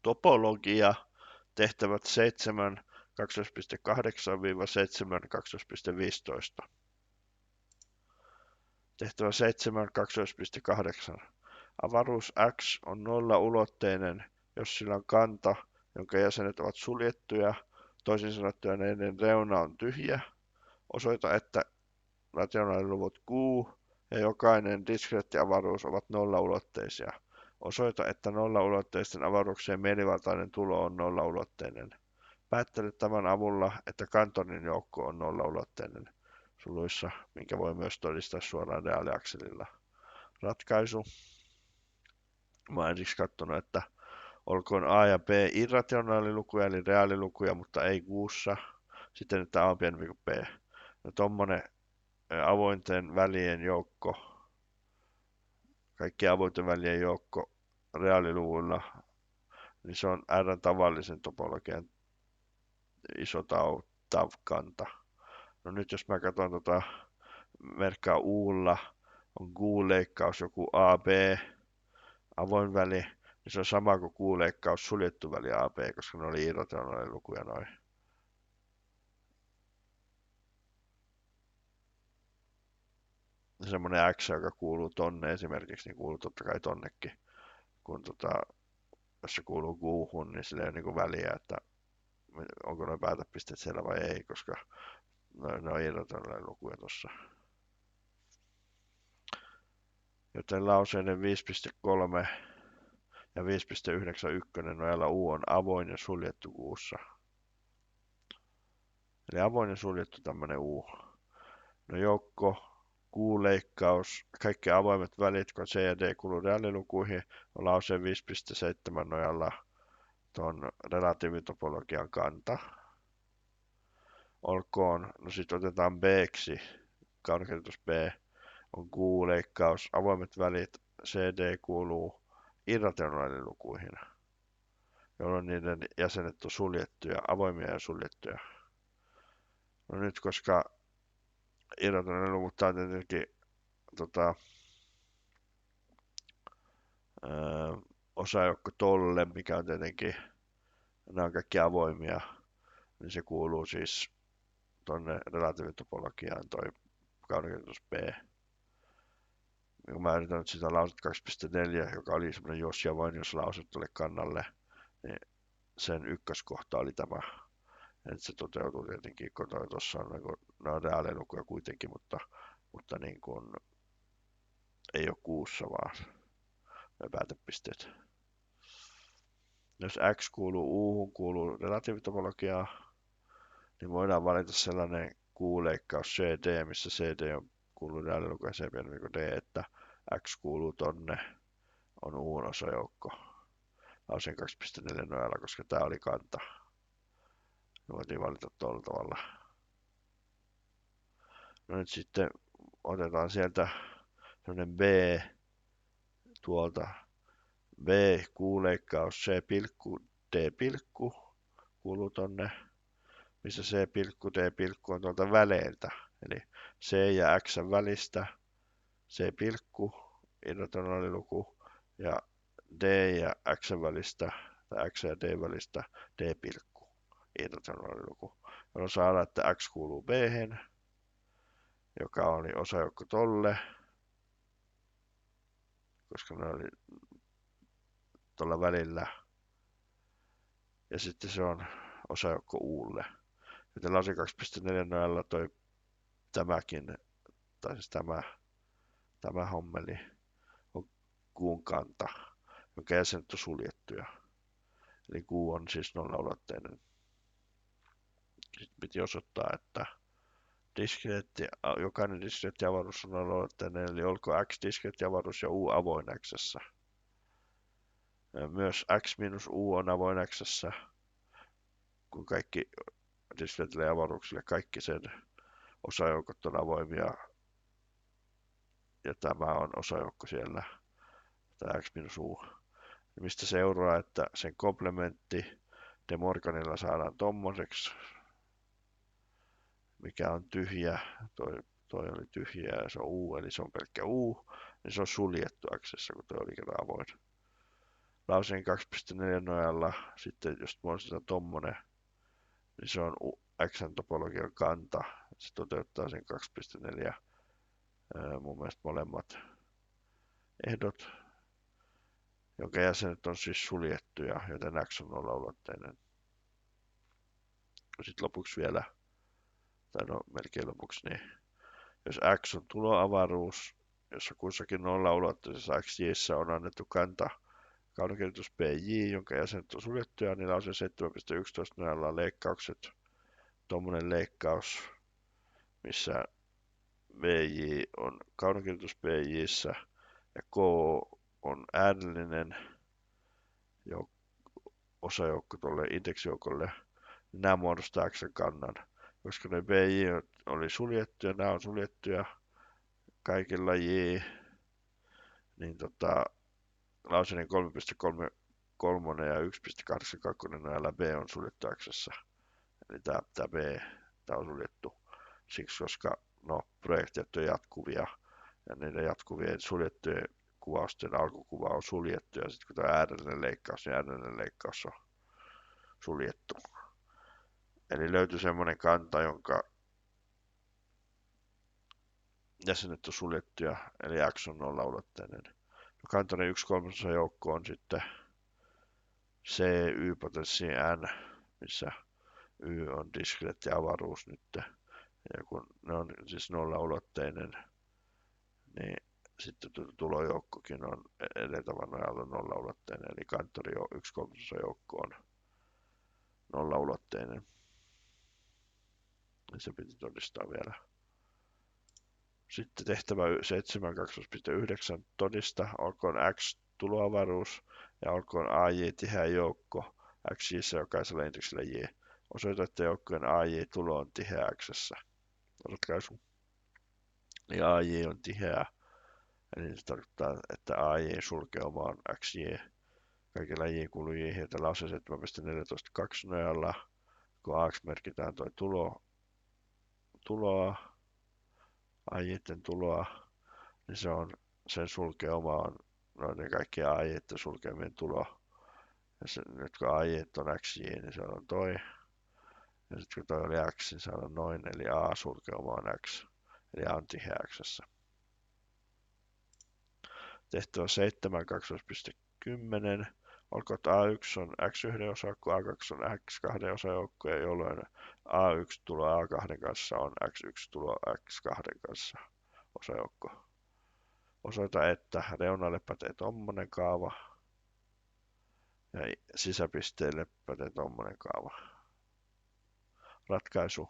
topologia, tehtävät 7 12.8-7 12.15. Tehtävä 7 12.8. Avaruus X on nollaulotteinen, jos sillä on kanta, jonka jäsenet ovat suljettuja, toisin sanottuna näiden reuna on tyhjä. Osoita, että rationaaliluvut Q ja jokainen diskreetti avaruus ovat nollaulotteisia. Osoita, että nollaulotteisten avaruuksien mielivaltainen tulo on nollaulotteinen. Päättele tämän avulla, että Cantonin joukko on nollaulotteinen, suluissa, minkä voi myös todistaa suoraan reaaliakselilla. Ratkaisu. Mä oon ensiksi katsonut, että olkoon A ja B irrationaalilukuja, eli reaalilukuja, mutta ei kuussa. Sitten, että A on pienempi kuin B. No tommonen avointen välien joukko, kaikki avointen välien joukko reaaliluvuilla, niin se on R tavallisen topologian iso tau-kanta. No nyt jos mä katson merkkaa Ulla, on Q-leikkaus joku AB, avoin väli, niin se on sama kuin Q-leikkaus suljettu väli AB, koska ne oli irrationaalilukuja noin. Semmoinen X, joka kuuluu tonne esimerkiksi, niin kuuluu totta kai tonnekin. Kun jos se kuuluu Q:hun, niin sillä ei ole niin väliä, että onko nuo päätepisteet siellä vai ei, koska ne on irrationaalilukuja tuossa. Joten lauseiden 5.3 ja 5.91 nojalla U on avoin ja suljettu Q:ssa. Eli avoin ja suljettu tämmönen U. No joukko, Q-leikkaus, kaikki avoimet välit, kun C ja D kuuluu reaalilukuihin, on lauseen 5.7 nojalla tuon relatiivitopologian kanta. Olkoon, no sitten otetaan B-ksi, kaunokirjoitus B, on Q-leikkaus, avoimet välit, CD kuuluu irrationaalilukuihin, jolloin niiden jäsenet on suljettuja, avoimia ja suljettuja. No nyt, koska irrationaaliluvut on tietenkin osajoukko tolle, mikä on tietenkin, nämä on kaikki avoimia, niin se kuuluu siis tuonne relatiivitopologiaan toi kaunokirjoitus B. Kun mä yritän nyt sitä lauset 2.4, joka oli semmoinen jos ja vain jos lause tuli kannalle, niin sen ykköskohta oli tämä. Että se toteutuu tietenkin, kun tuossa on nämä on reaalilukuja kuitenkin, mutta niin kuin ei ole kuussa vaan ne päätepisteet. Jos X kuuluu U-hun, kuuluu relatiivitopologiaan, niin voidaan valita sellainen Q-leikkaus CD, missä CD on kuuluu reaalilukuja C pienempi kuin D, että X kuuluu tonne, on U:n osajoukko. Lauseen 2.4 nojalla, koska tää oli kanta. Me voitiin valita tuolla tavalla. No nyt sitten otetaan sieltä sellainen B tuolta. B, Q-leikkaus, C pilkku, D pilkku kuuluu tonne, missä C pilkku, D pilkku on tuolta väleiltä. Eli C ja X välistä C pilkku, irrationaaliluku, ja D ja X välistä, tai X ja D välistä D pilkku, irrationaaliluku. Jolloin saadaan, että X kuuluu B-hen, joka oli osajoukko tolle, koska ne oli tuolla välillä. Ja sitten se on osajoukko Ulle. Joten lause 2.4 nojalla toi tämäkin, tai siis tämä hommeli on Q:n kanta, jonka jäsenet on suljettuja. Eli Q on siis nollaulotteinen. Sitten piti osoittaa, että jokainen diskreetti avaruus on nollaulotteinen, eli olko X diskreetti avaruus ja U avoin X:ssä. Myös X minus U on avoin X:ssä, kun kaikki diskreetille avaruuksille kaikki sen osajoukot on avoimia. Ja tämä on osajoukko siellä, tämä X minus U. Mistä seuraa, että sen komplementti De Morganilla saadaan tommoseksi, mikä on tyhjä, toi oli tyhjä ja se on U, eli se on pelkkä U, niin se on suljettu X:ssä, kun toi oli kerran avoin. lauseen 2.4 nojalla sitten jos muodostetaan tommonen, niin se on Xn-topologian kanta. Se toteuttaa sen 2.4 mun mielestä molemmat ehdot, jonka jäsenet on siis suljettuja, joten X on nollaulotteinen. Sitten lopuksi vielä, tai no melkein lopuksi, niin jos X on tuloavaruus, jossa kussakin nollaulotteisessa XJ:ssä on annettu kanta kaunenkirjoitus PJ, jonka jäsenet on suljettuja, niin lauseen 7.11 nojalla on leikkaukset. Tuommoinen leikkaus, missä VJ on kaunenkirjoitus PJ:ssä ja K on äänellinen osajoukko tuolle indeksijoukolle, niin nämä muodostaa X-kannan. Koska ne BJ oli suljettuja, nämä on suljettuja kaikilla J, niin lauseiden 3.3 ja 1.82 näillä B on suljettu X:ssä. Eli tämä B tää on suljettu siksi, koska no, projektit on jatkuvia ja niiden jatkuvien suljettujen kuvausten alkukuva on suljettu ja sitten kun tämä äärellinen leikkaus, niin äärellinen leikkaus on suljettu. Eli löytyy semmoinen kanta, jonka jäsenet on suljettuja, eli X on nollaulotteinen. No, kantoinen 1/3 joukko on sitten C, Y-potenssi N, missä Y on diskreetti avaruus nyt. Ja kun ne on siis nollaulotteinen, niin sitten tulojoukkokin on edeltävän nojalla nollaulotteinen, eli kanttori 1/3 joukko on nollaulotteinen. Ja se piti todistaa vielä. Sitten tehtävä 7.2.9 todista, olkoon X tuloavaruus ja olkoon AJ tiheä joukko XJ:ssä jokaisella indeksillä J. Osoita, että joukkojen AJ-tulo on tiheä X:ssä. Ratkaisu. Eli AJ on tiheä, eli se tarkoittaa, että AJ-sulkeuma on XJ. Kaikilla J kuuluu J, ja tällä lause 7.14.2 nojalla, kun AX merkitään toi tuloa, AJ:n tuloa, niin se on, sen sulkeuma on noiden kaikkien AJ:n sulkeumien tulo. Ja se, nyt kun AJ:t on XJ, niin se on toi. Ja sitten kun toi oli X, niin se on noin, eli A-sulkeuma on X, eli A on tiheä X:ssä. Tehtävä 7.2.10. Olkoon, että A1 on X1 osajoukko, A2 on X2 osajoukko, jolloin A1 tulo A2 kanssa on X1 tulo X2 kanssa osajoukko. Osoita, että reunalle pätee tommonen kaava ja sisäpisteelle pätee tommonen kaava. Ratkaisu.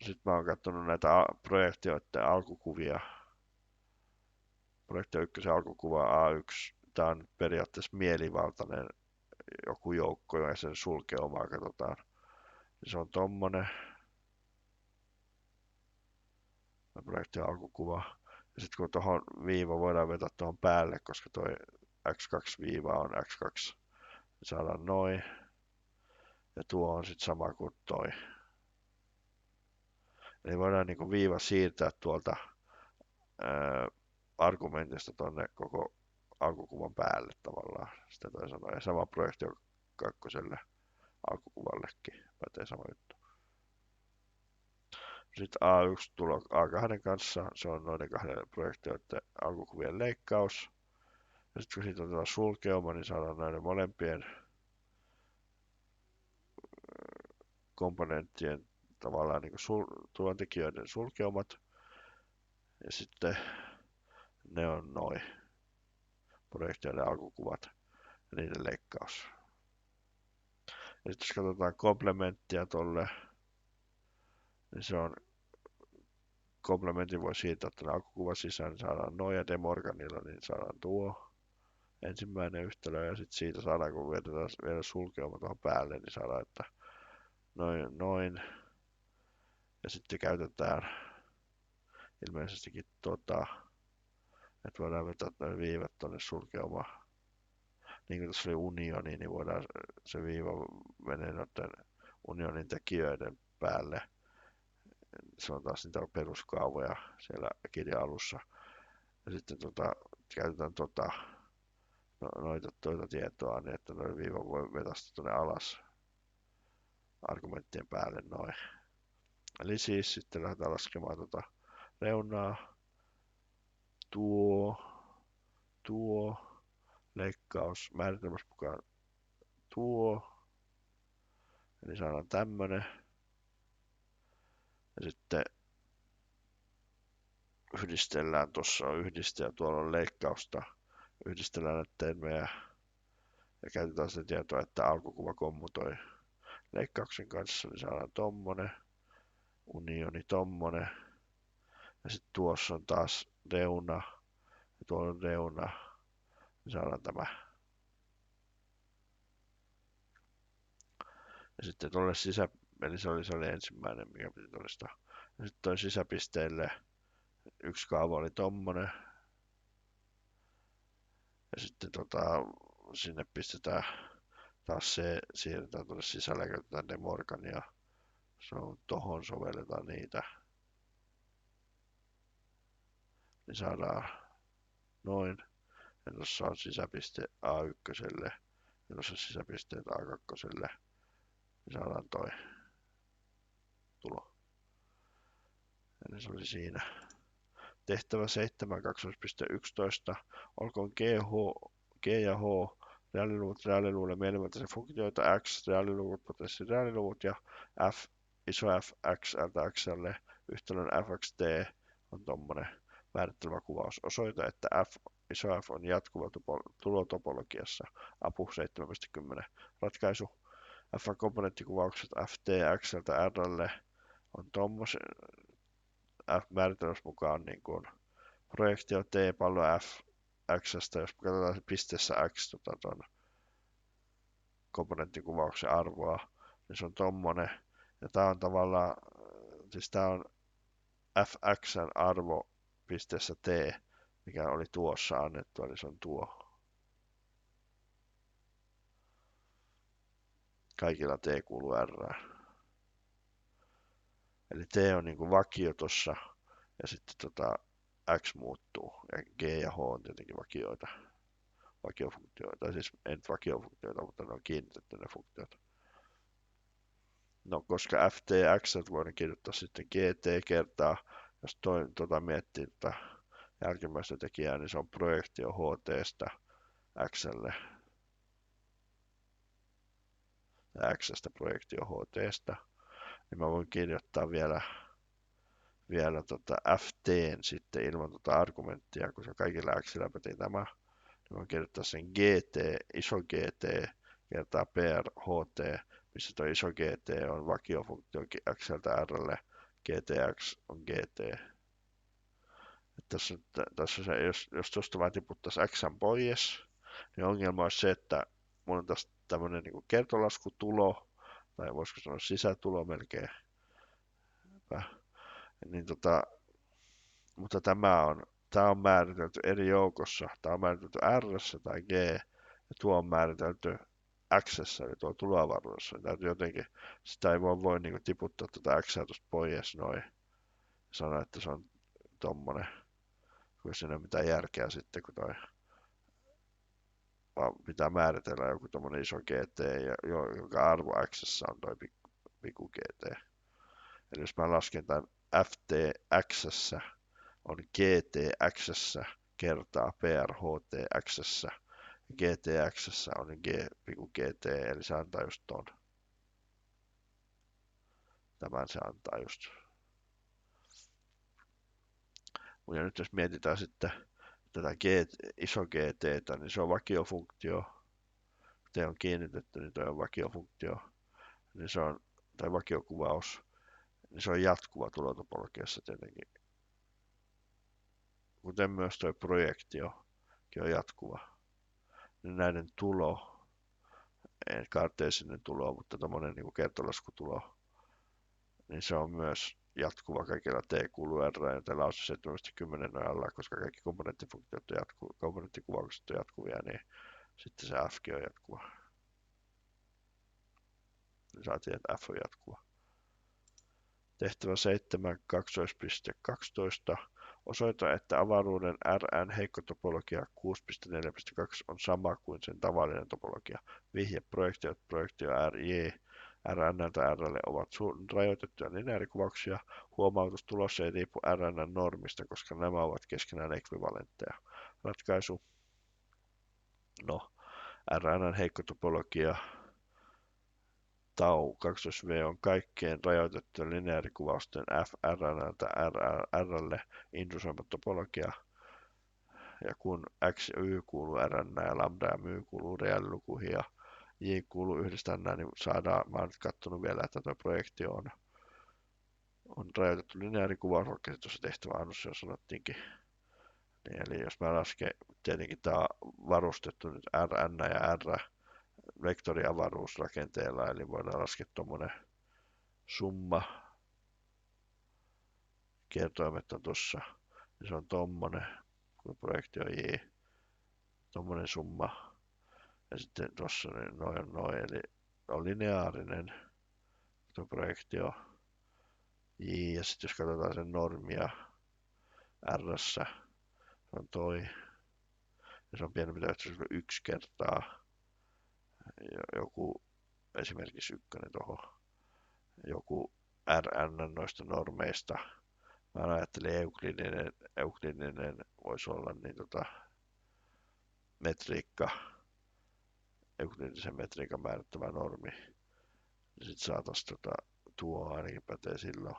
Sitten mä oon katsonut näitä projektioiden alkukuvia. Projektio 1 alkukuva A1. Tää on periaatteessa mielivaltainen joku joukko ja sen sulkeumaa katsotaan. Se on tommonen. Projektin alkukuva. Ja sitten kun tuohon viiva voidaan vetää tuohon päälle, koska toi X2-viiva on X2, niin saadaan noin. Ja tuo on sitten sama kuin toi. Eli voidaan niinku viiva siirtää tuolta argumentista tonne koko alkukuvan päälle tavallaan. Sitä toi sanoa. Ja sama projekti on kakkoselle alkukuvallekin. Pätee sama juttu. Sitten A1 tulo A2 kanssa, se on noiden kahden projektioiden alkukuvien leikkaus. Ja sitten kun siitä otetaan sulkeuma, niin saadaan näiden molempien komponenttien tavallaan niin tulontekijöiden sulkeumat. Ja sitten ne on noin projektioiden alkukuvat ja niiden leikkaus. Ja sitten jos katsotaan komplementtia tolle, niin se on komplementin voi siirtää tänne alkukuvan sisään, niin saadaan noin, ja Demorganilla niin saadaan tuo ensimmäinen yhtälö, ja sitten siitä saadaan, kun vedetään vielä sulkeuma tuohon päälle, niin saadaan, että noin, ja sitten käytetään ilmeisestikin että voidaan vetää noin viivat tuonne sulkeumaan. Niin kuin tässä oli unioni, niin voidaan se viiva menee noiden unionin tekijöiden päälle. Se on taas niitä peruskaavoja siellä kirjan alussa. Ja sitten käytetään noita tietoa, niin että noin viiva voi vetästä tuonne alas argumenttien päälle noin. Eli siis sitten lähdetään laskemaan tuota reunaa, tuo, leikkaus, määritelmässä mukaan tuo, eli saadaan tämmönen, ja sitten yhdistellään, tuossa on yhdiste ja tuolla on leikkausta, yhdistellään näitä termejä ja käytetään sitä tietoa, että alkukuva kommutoi leikkauksen kanssa, niin saadaan tommonen, unioni tommonen, ja sitten tuossa on taas reuna, ja tuolla on reuna, niin saadaan tämä. Ja sitten tuolle eli se oli ensimmäinen, mikä piti todistaa. Ja sitten toi sisäpisteille yksi kaava oli tommonen, ja sitten sinne pistetään taas se, siirretään tuonne sisälle ja käytetään demorgania. Se on tohon sovelletaan niitä. Niin saadaan noin. Ja tuossa on sisäpiste A1 ja tuossa sisäpisteet A2. Niin saadaan toi tulo. Eli se oli siinä. Tehtävä 7.2.11. Olkoon G ja H reaaliluvuille mielivaltaisia funktioita x, reaaliluvut, potenssi reaaliluvut ja f, iso F, x, xl, yhtälön fxt on tommonen määrittelevä kuvaus. Osoita, että iso F on jatkuva tulotopologiassa. Apu 7.10. Ratkaisu. F-komponenttikuvaukset ft, xltä rlle on tommosen F-määritelmässä mukaan niin kuin projektio T-pallo F X:stä, jos katsotaan se pisteessä X ton komponenttikuvauksen arvoa, niin se on tommonen. Ja tää on tavallaan, siis tää on Fxn arvo pisteessä T, mikä oli tuossa annettu, eli se on tuo. Kaikilla T kuuluu R. Eli T on niinku vakio tossa, ja sitten X muuttuu, ja G ja H on tietenkin vakiofunktioita, siis ei nyt vakiofunktioita, mutta ne on kiinnitetty ne funktiot. No, koska ftx voidaan kirjoittaa sitten gt kertaa, jos miettii jälkimmäistä tekijää, niin se on projektio htstä xlle. Xstä projektio htstä. Niin mä voin kirjoittaa vielä ftn sitten ilman argumenttia, koska kaikilla xillä pätii tämä. Niin voin kirjoittaa sen gt, iso gt kertaa per ht, missä tuo iso gt on vakiofunktio xltä rlle, gtx on gt. Tässä se, jos tuosta vaan tiputtaisi x pois, niin ongelma olisi se, että mulla on tässä tämmöinen niin kertolaskutulo, tai voisiko sanoa sisätulo melkein. Niin mutta tämä on määritelty eri joukossa. Tämä on määritelty R tai G, ja tuo on määritelty X, eli tuo tuloavaruudessa. Täytyy jotenkin, sitä ei voi niin tiputtaa tuota X tuosta pois noin. Sanoa, että se on tommonen. Kun siinä ei ole mitään järkeä sitten, kun vaan pitää määritellä joku tommonen iso GT, jonka arvo X on toi pikku GT. Eli jos mä lasken tämän FTX on GTX kertaa PRHTX. GTX on G pikku GT, eli se antaa just ton. Tämän se antaa just. Ja nyt jos mietitään sitten tätä iso GT, niin se on vakiofunktio. T on kiinnitetty, niin toi on vakiofunktio. Niin se on, tai vakiokuvaus. Niin se on jatkuva tulotopologiassa tietenkin. Kuten myös tuo projektiokin on jatkuva. Niin näiden tulo, ei karteesinen tulo, mutta tommonen niin kertolaskutulo, niin se on myös jatkuva kaikilla T kuuluu R, ja tällä on se 7.10 nojalla, koska kaikki komponenttifunktiot on komponenttikuvaukset on jatkuvia, niin sitten se Fkin on jatkuva. Niin saatiin, että F on jatkuva. Tehtävä 7.12. Osoita, että avaruuden Rn heikko topologia 6.4.2 on sama kuin sen tavallinen topologia. Vihje projektiot projektio RJ Rn:ltä R:lle ovat rajoitettuja lineaarikuvauksia. Huomautus tulossa ei riipu Rn:n normista, koska nämä ovat keskenään ekvivalentteja. Ratkaisu. No, Rn:n heikko topologia tau 2V on kaikkien rajoitettujen lineaarikuvausten f Rn:ltä R:lle indusoima topologia, ja kun x ja y kuuluu Rn ja lambda ja my kuuluu reaalilukuihin ja j kuuluu yhdestä n, niin saadaan, mä oon nyt kattonut vielä, että tuo projektio on rajoitettu lineaarikuvaus, vaikka se tuossa tehtävä annossa jo sanottiinkin. Niin, eli jos mä lasken, tietenkin tää on varustettu nyt Rn ja R vektoriavaruusrakenteella, eli voidaan laskea tuommoinen summa, kertoimet on tuossa, ja se on tommonen, kun projektio j, tommonen summa, ja sitten tuossa noin, eli on lineaarinen tuo projektio j, ja sitten jos katsotaan sen normia R-ssä, se on toi, ja se on pienempi täytyy 1 kertaa, joku esimerkiksi ykkönen tuohon, joku Rn noista normeista. Mä ajattelin euklidinen voisi olla niin metriikka, euklidisen metriikan määrittävä normi. Sitten saataisiin tuo ainakin pätee silloin.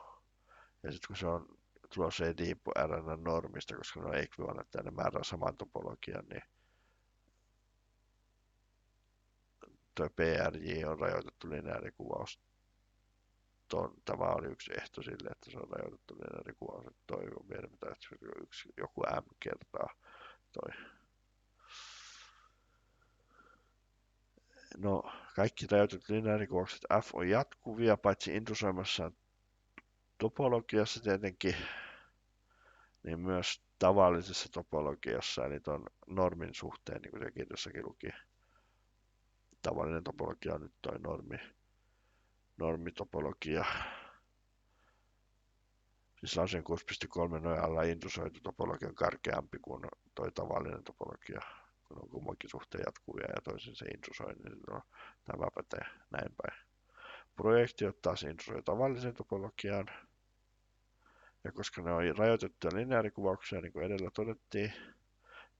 Ja sitten kun se on tulossa ei riippu Rn normista, koska ne on ekvivalentteja, ne määrää saman topologian, niin tuo PRJ on rajoitettu lineaarikuvaus. Tämä oli yksi ehto sille, että se on rajoitettu lineaarikuvaus, että toi on pienempi tai joku m kertaa toi. No, kaikki rajoitetut lineaarikuvaukset f on jatkuvia, paitsi indusoimassaan topologiassa tietenkin, niin myös tavallisessa topologiassa, eli tuon normin suhteen, niin kuin se kirjassakin luki. Tavallinen topologia on nyt toi normitopologia. Siis lauseen 6.3 nojalla indusoitu topologia on karkeampi kuin toi tavallinen topologia, kun on kummankin suhteen jatkuvia ja toisin se indusoi, niin no, tämä pätee näin päin. Projektiot taas indusoi tavalliseen topologiaan, ja koska ne on rajoitettuja lineaarikuvauksia, niin kuin edellä todettiin,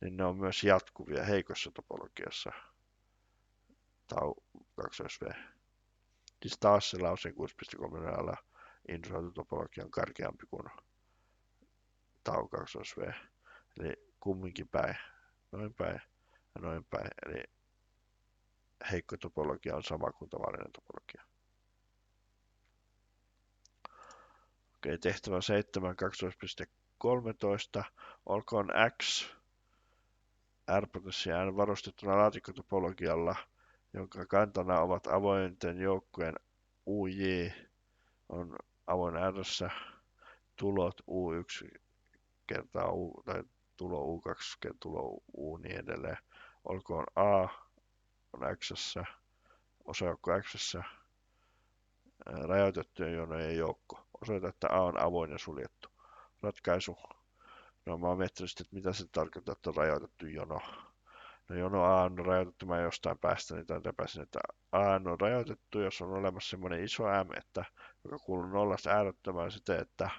niin ne on myös jatkuvia heikossa topologiassa. Tau 2V. Siis taas se lauseen 6.3 nojalla indusoitu topologia on karkeampi kuin tau 2V. Eli kumminkin päin, noin päin ja noin päin. Eli heikko topologia on sama kuin tavallinen topologia. Okei, tehtävä 7, 12.13. Olkoon X R-potenssi N varustettuna laatikkotopologialla, jonka kantana ovat avointen joukkojen UJ on avoin R-ssä, tulot U1 kertaa U, tai tulo U2 kertaa tulo U niin edelleen. Olkoon A on X-ssä, osajoukko X-ssä, rajoitettujen jonojen joukko. Osoita, että A on avoin ja suljettu. Ratkaisu. No mä oon miettinyt, että mitä se tarkoittaa, että on rajoitettu jono. No jono A on rajoitettu, mä jostain päästä niitä repäsin, että A on rajoitettu, jos on olemassa semmoinen iso M, että, joka kuuluu nollasta äärettömään siten, että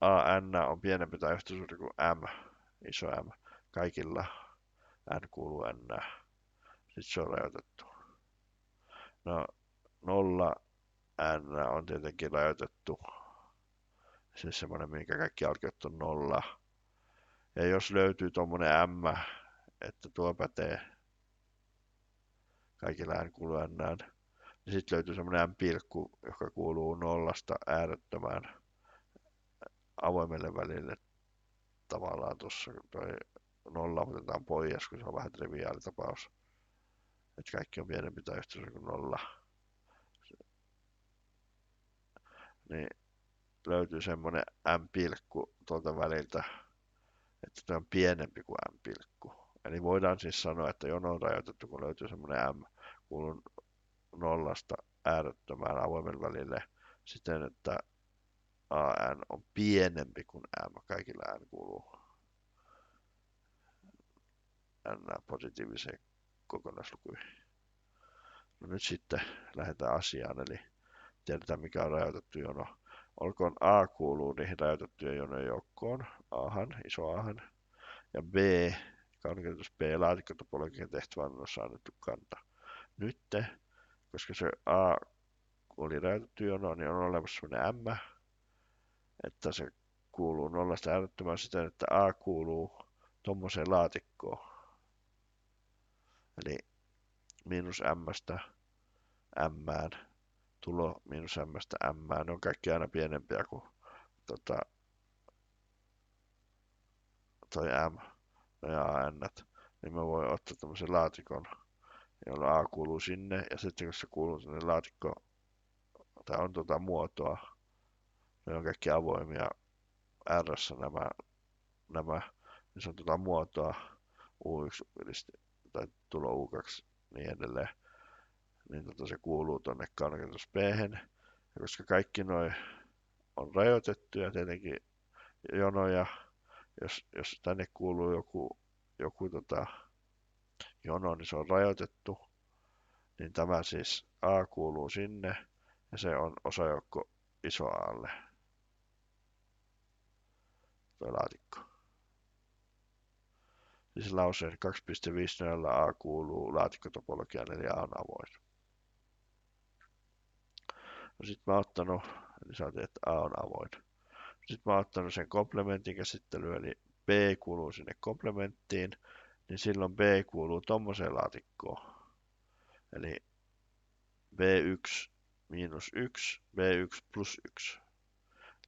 AN on pienempi tai yhtä suuri kuin M, iso M. Kaikilla N kuuluu N. Sitten se on rajoitettu. No 0 N on tietenkin rajoitettu. Siis semmoinen, minkä kaikki alkeet on 0. Ja jos löytyy tommonen M, että tuo pätee, kaikilla N kuuluu N, niin sitten löytyy semmoinen M-pilkku, joka kuuluu nollasta äärettömään avoimelle välille. Tavallaan tuossa toi nolla otetaan pois, kun se on vähän triviaali tapaus. Että kaikki on pienempi tai yhtä kuin 0. Niin löytyy semmoinen M-pilkku tuolta väliltä, että se on pienempi kuin M-pilkku. Eli voidaan siis sanoa, että jono on rajoitettu, kun löytyy semmoinen M kuuluu nollasta äärettömään avoimen välille siten, että AN on pienempi kuin M. Kaikilla N kuuluu N positiiviseen kokonaislukuihin. No nyt sitten lähdetään asiaan, eli tiedetään mikä on rajoitettu jono. Olkoon A kuuluu niihin rajoitettujen jonojen joukkoon, Ahan, iso Ahan, ja B, kaunikirjoitus B, laatikkotopologian tehtävän on annettu kanta. Nyt, koska se A oli rajoitettu jono, niin on olemassa sellainen M, että se kuuluu nollasta äärettömään siten, että A kuuluu tuommoiseen laatikkoon. Eli miinus M:stä M:ään, tulo miinus M:stä M:ään, ne on kaikki aina pienempiä kuin toi M ja AN, niin mä voin ottaa tämmöisen laatikon, jolla A kuuluu sinne, ja sitten kun se kuuluu sinne laatikko, tai on muotoa, ne on kaikki avoimia R nämä niin se on muotoa U1 tai tulo U2 niin edelleen, niin se kuuluu tonne kaunikirjoitus B-hen, ja koska kaikki noi on rajoitettuja tietenkin jonoja, jos tänne kuuluu joku jono, niin se on rajoitettu, niin tämä siis A kuuluu sinne, ja se on osajoukko iso A:lle, tuo laatikko. Siis lauseen 2.50 A kuuluu laatikkotopologiaan, eli A on avoin. No sit mä oon ottanut, eli saatiin, että A on avoin. Sitten mä oon ottanut sen komplementin käsittelyyn, eli B kuuluu sinne komplementtiin, niin silloin B kuuluu tommoseen laatikkoon. Eli B1 miinus 1, B1 plus 1.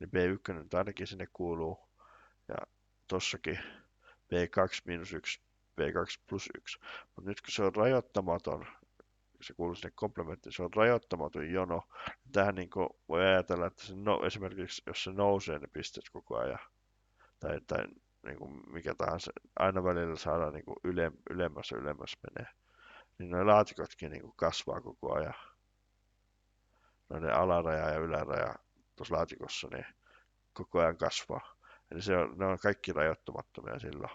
Eli B1 nyt ainakin sinne kuuluu, ja tossakin B2 miinus 1, B2 plus 1. Mutta nyt kun se on rajoittamaton, se kuuluu sinne komplementtiin, se on rajoittamaton jono. Tähän niin voi ajatella, että esimerkiksi jos se nousee ne pisteet koko ajan, tai niin kuin mikä tahansa, aina välillä saadaan niin kuin ylemmäs menee, niin nuo laatikotkin niin kuin kasvaa koko ajan. Noiden alaraja ja yläraja tuossa laatikossa niin koko ajan kasvaa. Eli ne on kaikki rajoittamattomia silloin.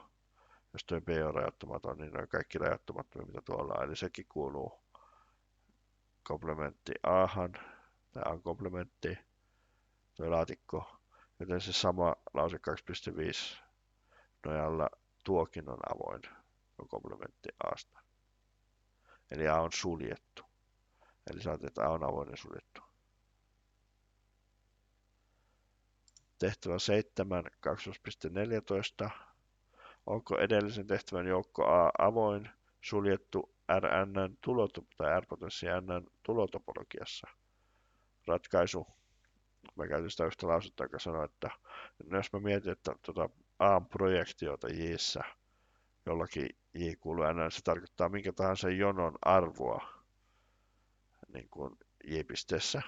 Jos tuo B on rajoittamaton, niin ne on kaikki rajoittamattomia, mitä tuolla on. Eli sekin kuuluu komplementti Ahan, tai A-komplementti, tuo laatikko. Joten se sama lause 2.5 nojalla tuokin on avoin, tuo komplementti Asta. Eli A on suljettu. Eli saatiin, että A on avoin ja suljettu. Tehtävä 7, 2.14. Onko edellisen tehtävän joukko A avoin, suljettu RN tai R-potenssi N tulotopologiassa? Ratkaisu. Mä käytin sitä yhtä lausetta, joka sanoi, että jos mä mietin, että A-projektiota J:ssä jollakin J kuuluu N, se tarkoittaa minkä tahansa jonon arvoa niin kuin J-pisteessä.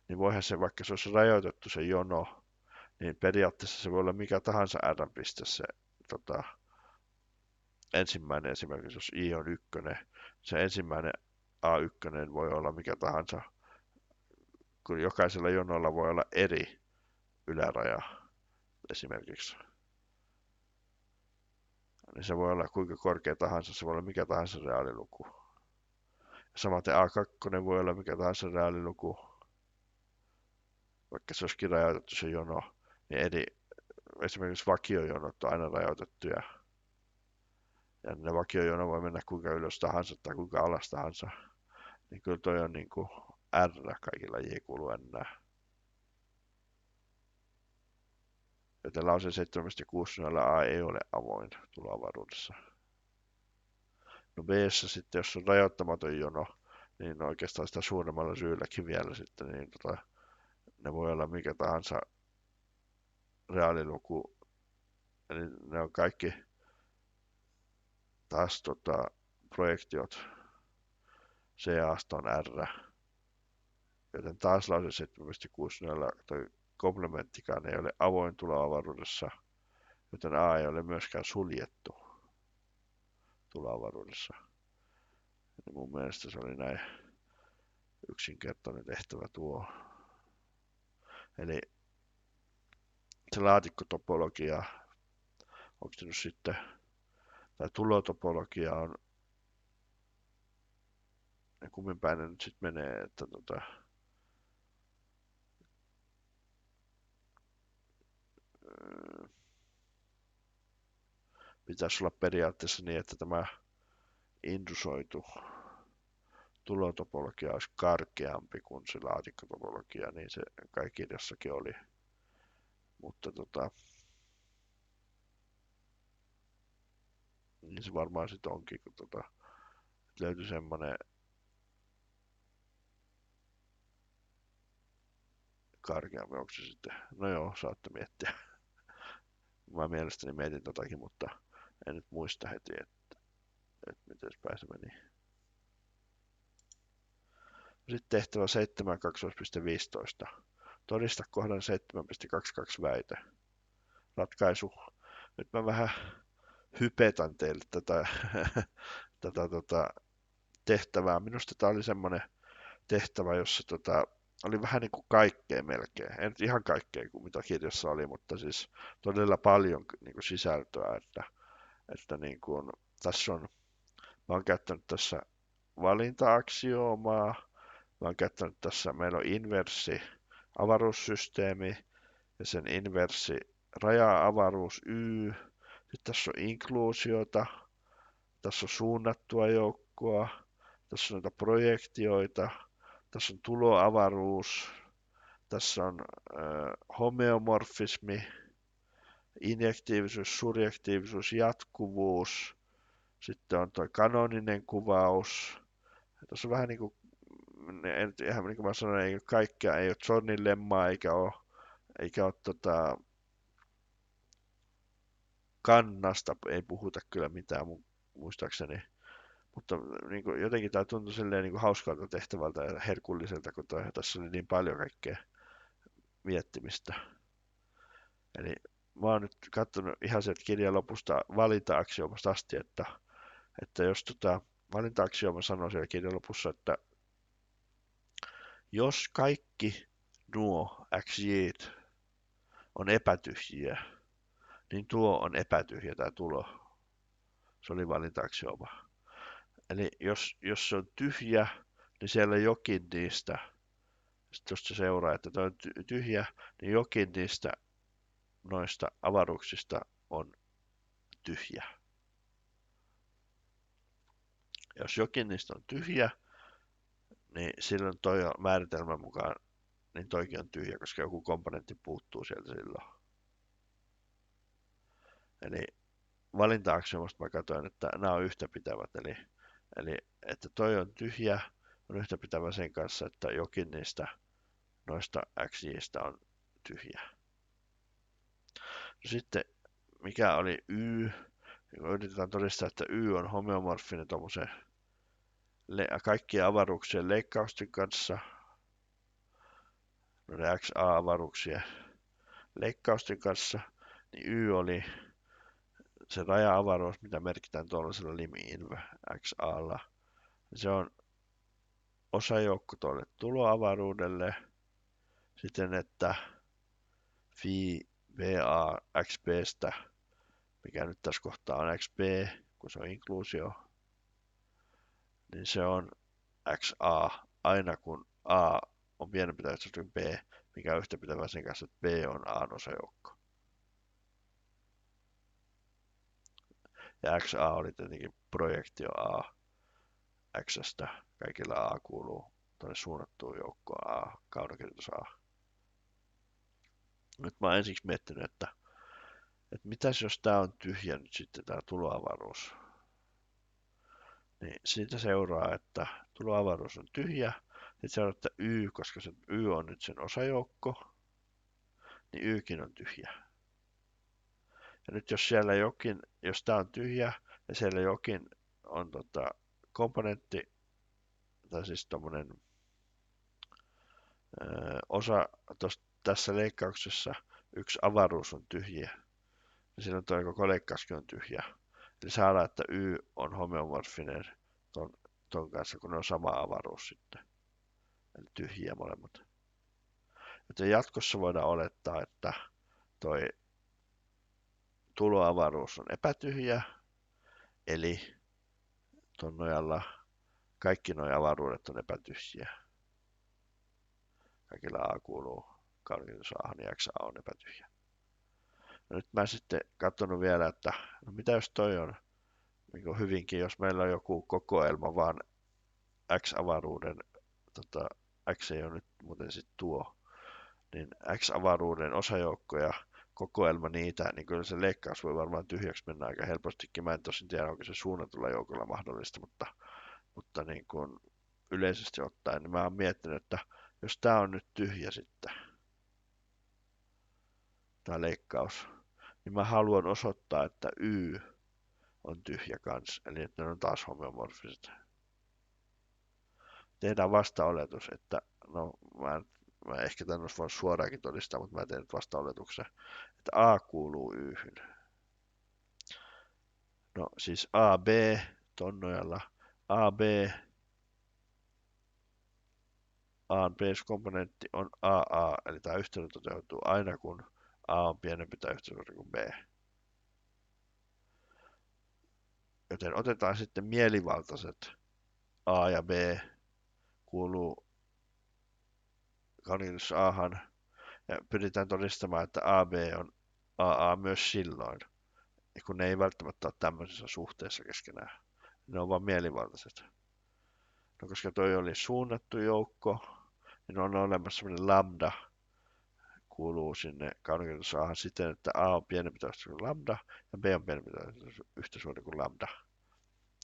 Niin voihan se, vaikka se olisi rajoitettu se jono, niin periaatteessa se voi olla mikä tahansa R-piste se ensimmäinen esimerkiksi, jos I on 1, se ensimmäinen A1 voi olla mikä tahansa, kun jokaisella jonolla voi olla eri yläraja esimerkiksi. Niin se voi olla kuinka korkea tahansa, se voi olla mikä tahansa reaaliluku. Samaten A2 voi olla mikä tahansa reaaliluku, vaikka se olisikin rajoitettu se jono, niin esimerkiksi vakiojonot on aina rajoitettuja. Ja ne vakiojono voi mennä kuinka ylös tahansa tai kuinka alas tahansa. Niin kyllä toi on niin kuin R kaikilla J kuuluu N. Joten lauseen 7.6 A ei ole avoin tuloavaruudessa. No B sitten, jos on rajoittamaton jono, niin oikeastaan sitä suuremmalla syylläkin vielä sitten, niin ne voi olla mikä tahansa reaaliluku. Eli ne on kaikki taas projektiot CAsta on R. Joten taas lause 7.6 toi komplementtikaan ei ole avoin tuloavaruudessa, joten A ei ole myöskään suljettu tuloavaruudessa. Ja mun mielestä se oli näin yksinkertainen tehtävä tuo. Eli se laatikkotopologia, onko se nyt sitten, tai tulotopologia on, ja kummin päin ne nyt sitten menee, että pitäisi olla periaatteessa niin, että tämä indusoitu tulotopologia olisi karkeampi kuin se laatikkotopologia, niin se kai kirjassakin oli. Mutta niin se varmaan sitten onkin, kun löytyi semmoinen karkeampi, onko se sitten, no joo, saatte miettiä. Mä mielestäni mietin totakin, mutta en nyt muista heti, että miten päin se meni. Sitten tehtävä 7.2.15. Todista kohdan 7.22 väite. Ratkaisu. Nyt mä vähän hypetän teille tätä tehtävää. Minusta tämä oli semmoinen tehtävä, jossa oli vähän niin kuin kaikkea melkein. Ei nyt ihan kaikkea kuin mitä kirjassa oli, mutta siis todella paljon niin kuin sisältöä. Että niin kuin, tässä on, mä oon käyttänyt tässä valinta-aksioomaa. Mä oon käyttänyt tässä, meillä on inverssi avaruussysteemi ja sen inverssi raja-avaruus Y. Sitten tässä on inkluusiota, tässä on suunnattua joukkoa, tässä on noita projektioita, tässä on tuloavaruus, tässä on homeomorfismi, injektiivisuus, surjektiivisuus, jatkuvuus, sitten on tuo kanoninen kuvaus. Tässä on vähän niin kuin, ihan niin kuin mä sanoin, ei kaikkea, ei ole Zornin lemmaa eikä ole kannasta, ei puhuta kyllä mitään muistaakseni. Mutta niin kuin, jotenkin tämä tuntui silleen niin kuin hauskalta tehtävältä ja herkulliselta, kun tässä oli niin paljon kaikkea miettimistä. Eli mä oon nyt katsonut ihan sieltä kirjan lopusta valinta-aksioomasta asti, että jos valinta-aksiooma sanoo siellä kirjan lopussa, että jos kaikki nuo xj:t on epätyhjiä, niin tuo on epätyhjä tämä tulo. Se oli valinta-aksiooma. Eli jos se on tyhjä, niin siellä jokin niistä, josta seuraa, että tuo on tyhjä, niin jokin niistä noista avaruuksista on tyhjä. Jos jokin niistä on tyhjä, niin silloin toi on määritelmän mukaan, niin toikin on tyhjä, koska joku komponentti puuttuu sieltä silloin. Eli valinta-aksioomasta mä katsoin, että nämä on yhtäpitävät, eli että toi on tyhjä, on yhtäpitävä sen kanssa, että jokin niistä noista xj:stä on tyhjä. No sitten, mikä oli Y? Yritetään todistaa, että Y on homeomorfinen tuommoisen kaikkien avaruuksien leikkausten kanssa. No ne XA-avaruuksien leikkausten kanssa. Niin Y oli se raja-avaruus, mitä merkitään tuollaisella limi-inv XAlla. Se on osajoukko tuolle tuloavaruudelle siten, että phi VA XBstä, mikä nyt tässä kohtaa on XB, kun se on inkluusio, niin se on XA aina kun A on pienempi tai kuin B, mikä on yhtäpitävä sen kanssa, että B on A:n osajoukko. Ja XA oli tietenkin projektio A Xstä. Kaikilla A kuuluu tuonne suunnattuun joukkoon A, kaunokirjoitus A. Nyt mä oon ensiksi miettinyt, että mitäs jos tää on tyhjä nyt sitten tää tuloavaruus. Niin siitä seuraa, että tuloavaruus on tyhjä. Sitten seuraa, että Y, koska se Y on nyt sen osajoukko, niin Ykin on tyhjä. Ja nyt jos tää on tyhjä ja siellä jokin on komponentti, tai siis tommonen tässä leikkauksessa yksi avaruus on tyhjä, niin silloin tuo koko leikkauskin on tyhjä. Eli saadaan, että Y on homeomorfinen ton kanssa, kun ne on sama avaruus sitten. Eli tyhjiä molemmat. Joten jatkossa voidaan olettaa, että toi tuloavaruus on epätyhjä, eli ton nojalla kaikki nuo avaruudet on epätyhjiä. Kaikilla A kuuluu kaunis A, niin X A on epätyhjä. No nyt mä sitten katsonut vielä, että no mitä jos toi on niin hyvinkin, jos meillä on joku kokoelma vaan X-avaruuden, X ei ole nyt muuten sitten tuo, niin X-avaruuden osajoukkoja, kokoelma niitä, niin kyllä se leikkaus voi varmaan tyhjäksi mennä aika helpostikin. Mä en tosin tiedä, onko se suunnatulla joukolla mahdollista, mutta niin kuin yleisesti ottaen, niin mä oon miettinyt, että jos tää on nyt tyhjä sitten, tää leikkaus, niin mä haluan osoittaa, että Y on tyhjä kans, eli että ne on taas homeomorfiset. Tehdään vastaoletus, että no mä ehkä tän olisi voinut suoraankin todistaa, mutta mä teen nyt vastaoletuksen, että A kuuluu Yhyn. No siis AB ton nojalla, AB, A B-komponentti on AA, eli tämä yhtälö toteutuu aina kun A on pienempi tai yhtä suuri kuin B. Joten otetaan sitten mielivaltaiset A ja B kuuluu kaunis Ahan ja pyritään todistamaan, että AB on AA myös silloin, kun ne ei välttämättä ole tämmöisessä suhteessa keskenään. Ne on vaan mielivaltaiset. No koska toi oli suunnattu joukko, niin on olemassa sellainen lambda, kuuluu sinne kaunikirjoitusahan siten, että A on pienempi tai kuin lambda ja B on pienempi tai yhtä suuri kuin lambda.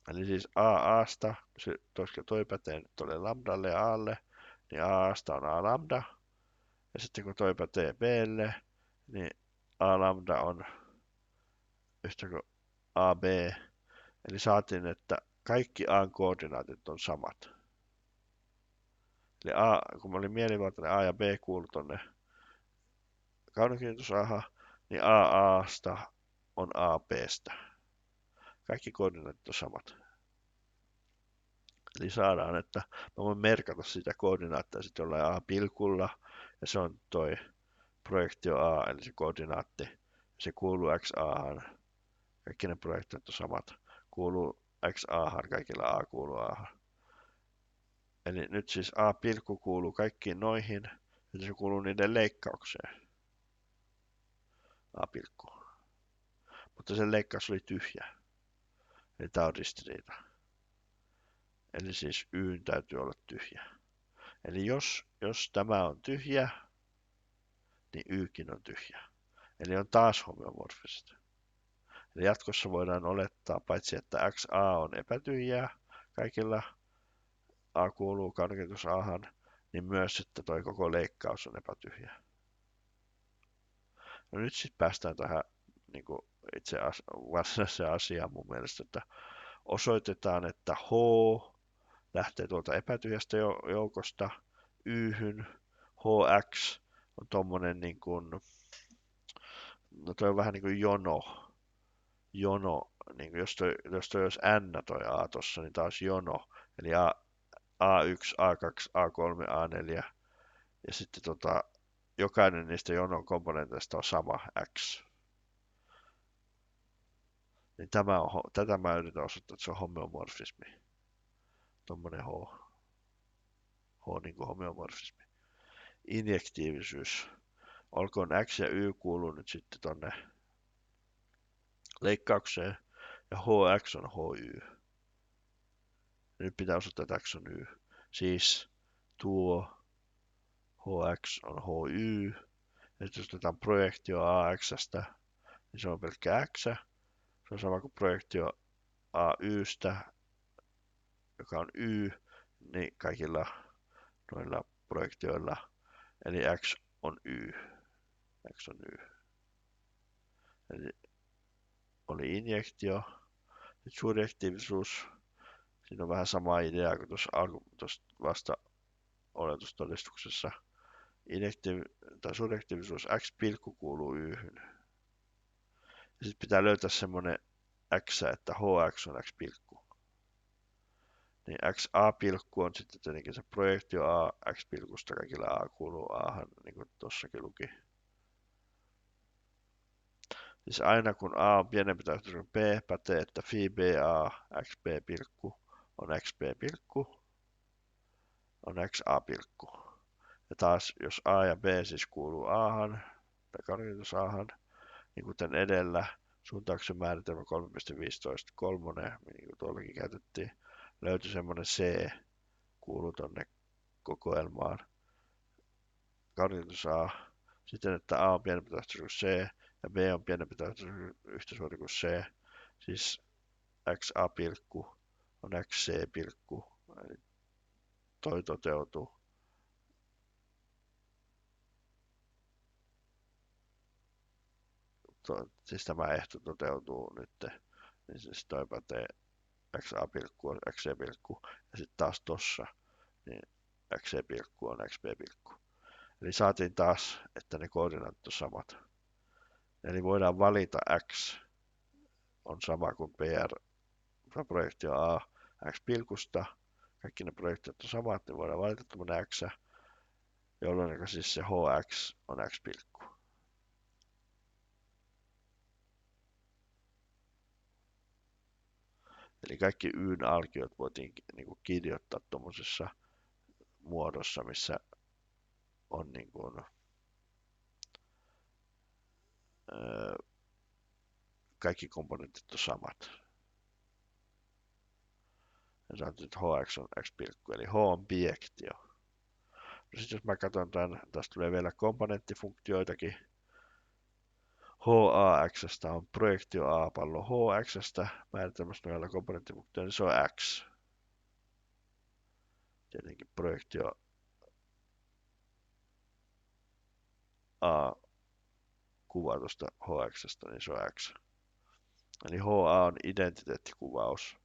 Eli siis AAsta, koska toi pätee nyt tuolle lambdalle ja Alle, niin AAsta on A lambda. Ja sitten kun toi pätee Blle, niin A lambda on yhtä kuin AB. Eli saatiin, että kaikki A:n koordinaatit on samat. Eli A, kun mä olin mielivaltainen A ja B kuului tonne kaunikirjoitusahan, niin AAsta on ABstä. Kaikki koordinaatit on samat. Eli saadaan, että mä voin merkata sitä koordinaattia sitten jollain A-pilkulla, ja se on toi projektio A, eli se koordinaatti. Se kuuluu XAhan. Kaikki ne projektiot on samat. Kuuluu XAhan, kaikilla A kuuluu Ahan. Eli nyt siis A-pilkku kuuluu kaikkiin noihin, ja se kuuluu niiden leikkaukseen. A-pilkku. Mutta sen leikkaus oli tyhjä. Eli tää on ristiriita. Eli siis Yn täytyy olla tyhjä. Eli jos tämä on tyhjä, niin Ykin on tyhjä. Eli on taas homeomorfiset. Eli jatkossa voidaan olettaa, paitsi että XA on epätyhjää kaikilla, A kuuluu kaunikirjoitus Ahan, niin myös että toi koko leikkaus on epätyhjä. No nyt sitten päästään tähän niin kuin itse varsinaiseen asiaan mun mielestä, että osoitetaan, että H lähtee tuolta epätyhjästä joukosta Yhyn, HX on tommonen niin kuin, no toi on vähän niin kuin jono niin kuin jos toi olisi N toi A tossa, niin taas jono, eli A1, A2, A3, A4, ja sitten jokainen niistä jonon komponenteista on sama X. Niin tätä mä yritän osoittaa, että se on homeomorfismi. Tommonen H niin kuin homeomorfismi. Injektiivisuus. Olkoon X ja Y kuuluu nyt sitten tonne leikkaukseen, ja HX on HY. Nyt pitää osoittaa, että X on Y. Siis tuo HX on HY. Ja jos otetaan projektio AXstä, niin se on pelkkä X. Se on sama kuin projektio AYstä, joka on Y, niin kaikilla noilla projektioilla. Eli X on Y. X on Y. Eli oli injektio. Nyt surjektiivisuus. Siinä on vähän sama idea kuin tuossa vasta oletustodistuksessa. Surjektiivisuus X pilkku kuuluu Yhyn. Ja sitten pitää löytää semmonen X, että HX on X pilkku. Niin X A pilkku on sitten tietenkin se projektio A X pilkusta, kaikilla A kuuluu Ahan, niin kuin tossakin luki. Siis aina kun A on pienempi tai yhtä kuin B, pätee, että phi BA XB pilkku on XB pilkku on XA pilkku. Ja taas jos A ja B siis kuuluu Ahan, tai karkeutus Ahan, niin kuten edellä, suuntauksen määritelmä 3.15 kolmonen, niin kuin tuollakin käytettiin, löytyi semmoinen C, kuuluu tonne kokoelmaan. Karkeutus A siten, että A on pienempi tai yhtä kuin C, ja B on pienempi tai yhtä suuri kuin C, siis XA pilkku on XC pilkku, eli toi toteutuu. Siis tämä ehto toteutuu nyt, niin siis toi pätee XA pilkku on XC pilkku, ja sitten taas tossa, niin XC pilkku on XB pilkku. Eli saatiin taas, että ne koordinaatit on samat. Eli voidaan valita X on sama kuin PR, projektio A X pilkusta, kaikki ne projektiot on samat, niin voidaan valita tämmöinen X, jolloin siis se HX on X pilkku. Eli kaikki Yn alkiot voitiin niin kuin kirjoittaa tuommoisessa muodossa, missä on niin kuin, kaikki komponentit on samat. Ja sanotaan, että Hx on x pilkku, eli H on biektio. No sitten jos mä katson tämän, tästä tulee vielä komponenttifunktioitakin. HAX on projektio A-pallo HX, määritelmässä noilla komponenttifunktioilla, niin se on X. Tietenkin projektio A-kuva tuosta HX, niin se on X. Eli HA on identiteettikuvaus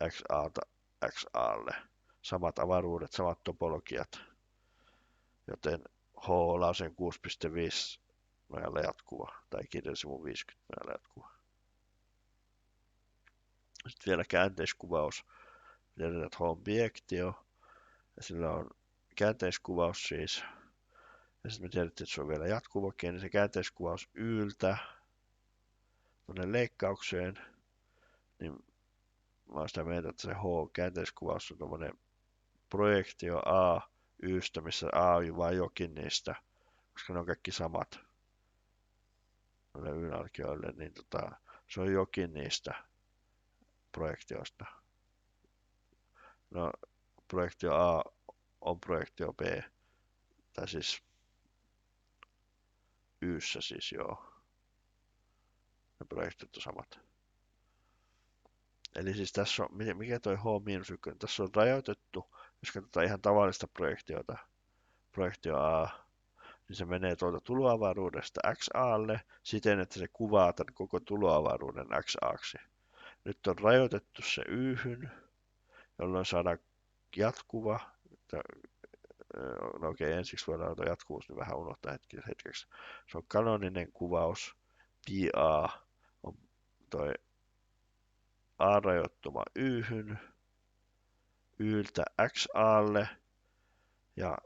XA:ta XAlle. Samat avaruudet, samat topologiat, joten H on sen 6.5 nojalla jatkuva, tai kirjasivun 50 nojalla jatkuva. Sitten vielä käänteiskuvaus. Tiedetään, että H on biektio, ja sillä on käänteiskuvaus siis. Ja sitten me tiedettiin, että se on vielä jatkuvakin, niin se käänteiskuvaus Yltä tuonne leikkaukseen, niin mä oon sitä mieltä, että se H-käänteiskuvaus on tommonen projektio A Ystä, missä A on vain jokin niistä, koska ne on kaikki samat noille Y-alkioille, niin se on jokin niistä projektioista. No, projektio A on projektio B, tai siis Yssä siis joo. Ne projektiot on samat. Eli siis tässä on, mikä toi H-1, tässä on rajoitettu, jos katsotaan ihan tavallista projektiota, projektio A, niin se menee tuolta tuloavaruudesta XAlle siten, että se kuvaa tämän koko tuloavaruuden XAksi. Nyt on rajoitettu se Yhyn, jolloin saadaan jatkuva. No okei, ensiksi voidaan ottaa jatkuvuus, niin vähän unohtaa hetkeksi. Se on kanoninen kuvaus. PA on toi A-rajoittuma Yhyn, Yltä XAlle, ja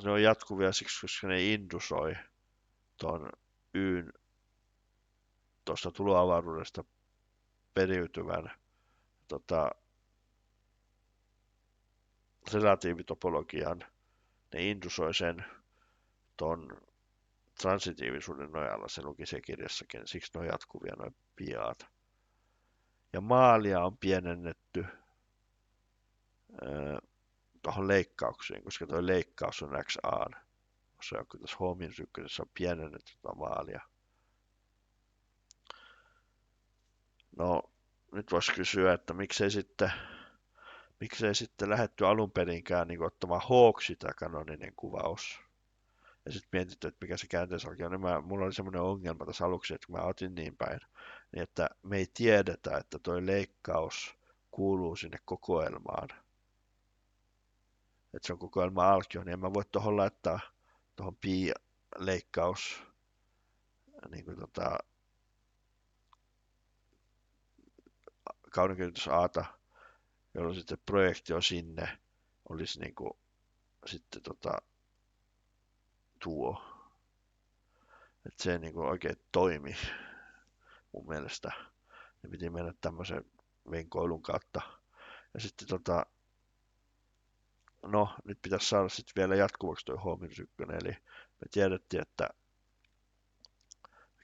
ne on jatkuvia siksi, koska ne indusoi ton Yn tuosta tuloavaruudesta periytyvän relatiivitopologian. Ne indusoi sen ton transitiivisuuden nojalla, se luki se kirjassakin, siksi ne on jatkuvia noin piaat. Ja maalia on pienennetty tuohon leikkauksiin, koska tuo leikkaus on XA. Se on kyllä tässä H-1 on pienennetty tuota maalia. No, nyt voisi kysyä, että miksei sitten lähdetty alun perinkään niin ottamaan Hawksi tämä kanoninen kuvaus. Ja sitten mietitty, että mikä se käänteisarki on. Niin mulla oli semmoinen ongelma tässä aluksi, että kun mä otin niin päin, niin että me ei tiedetä, että toi leikkaus kuuluu sinne kokoelmaan. Että se on kokoelma alkio, niin en mä voi tuohon laittaa tuohon pi-leikkaus niin kuin kaunenkirjoitus A:ta, jolloin sitten projektio sinne olisi niin kuin, sitten tuo. Että se ei niinku oikein toimi mun mielestä. Ne piti mennä tämmöisen venkoilun kautta. Ja sitten no nyt pitäisi saada sitten vielä jatkuvaksi toi H-1, eli me tiedettiin, että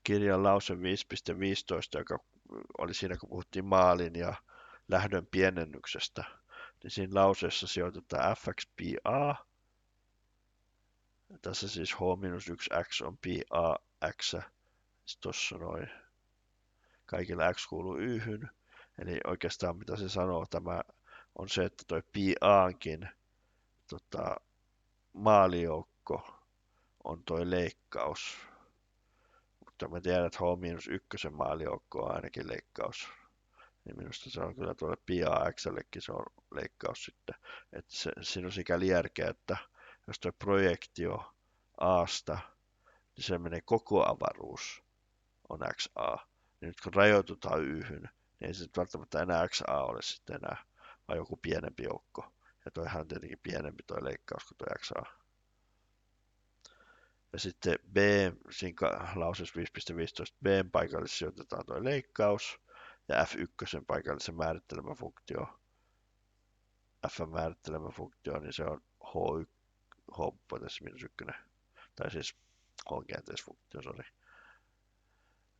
kirjan lause 5.15, joka oli siinä, kun puhuttiin maalin ja lähdön pienennyksestä, niin siinä lauseessa sijoitetaan fx.a. Tässä siis h-1x on pi a x. Tuossa noin kaikilla x kuuluu yhyn. Eli oikeastaan mitä se sanoo tämä on se, että toi pi aankin maalijoukko on toi leikkaus. Mutta mä tiedän, että h-1 maalijoukko on ainakin leikkaus. Niin minusta se on kyllä tuolle pi a xllekin se on leikkaus sitten. Että siinä on sikäli järkeä, että jos tuo projektio Aasta, niin se menee koko avaruus on XA. Niin nyt kun rajoitutaan Yhyn, niin ei se nyt välttämättä enää XA ole sitten enää, vaan joku pienempi joukko. Ja toihan on tietenkin pienempi toi leikkaus kuin toi XA. Ja sitten B, siinä lauseessa 5.15 B paikalle sijoitetaan toi leikkaus, ja F1 paikallisen määrittelemä funktio, F määrittelemä funktio, niin se on H1, H-1, tai siis H-käänteisfunktio, sori.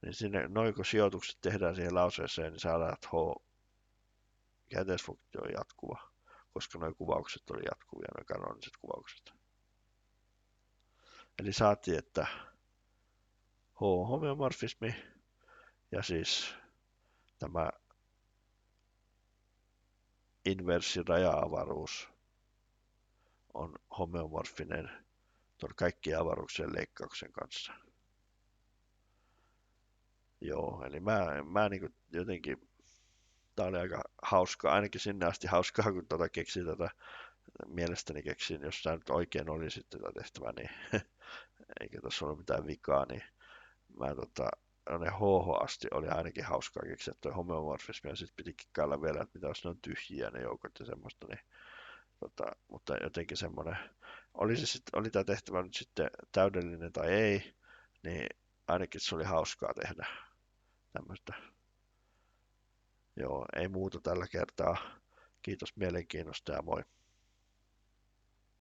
Niin sinne, noin kun sijoitukset tehdään siihen lauseeseen, niin saadaan, että H-käänteisfunktio on jatkuva, koska nuo kuvaukset oli jatkuvia, nuo kanoniset kuvaukset. Eli saatiin, että H on homeomorfismi, ja siis tämä inversi raja-avaruus on homeomorfinen tuon kaikkien avaruuksien leikkauksen kanssa. Joo, eli mä niin jotenkin, tää oli aika hauskaa, ainakin sinne asti hauskaa, kun keksin mielestäni keksin, jos tämä nyt oikein oli sitten tätä tehtävää, niin eikä tässä ollut mitään vikaa, niin mä HH asti oli ainakin hauskaa keksiä toi homeomorfismi, ja sitten piti kikkailla vielä, että mitä jos ne on tyhjiä ne joukot ja semmoista, niin mutta jotenkin semmoinen, oli tämä tehtävä nyt sitten täydellinen tai ei, niin ainakin se oli hauskaa tehdä tämmöistä. Joo, ei muuta tällä kertaa. Kiitos mielenkiinnosta ja moi.